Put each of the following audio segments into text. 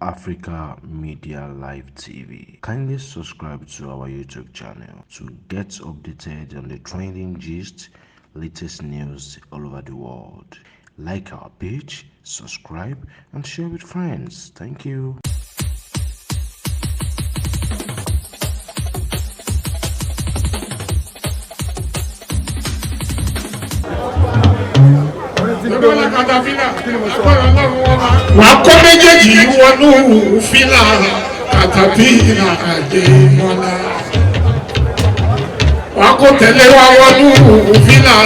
Africa Media Live TV. Kindly subscribe to our YouTube channel to get updated on the trending gist, latest news all over the world. Like our page, subscribe, and share with friends. Thank you. wà á kọ́ méjèèjì wọnú fìlà katapila àdèmọ́lá wà á kó tẹ̀lé wa wọnú fìlà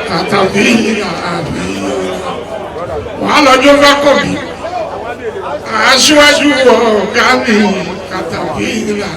katapila àbíyọ́lá wà á lọ́jọ́ fákọ̀bí aṣíwájú ọ̀gá mi katapila.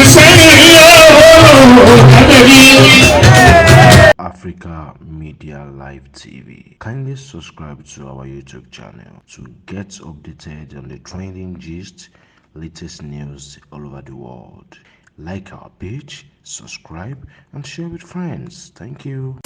ìsẹ́yìn yóò ẹ̀ẹ́dẹ́bí. Africa Media Live TV. Kindly subscribe to our YouTube channel to get updated on the trending gist, latest news all over the world. Like our page, subscribe, and share with friends. Thank you.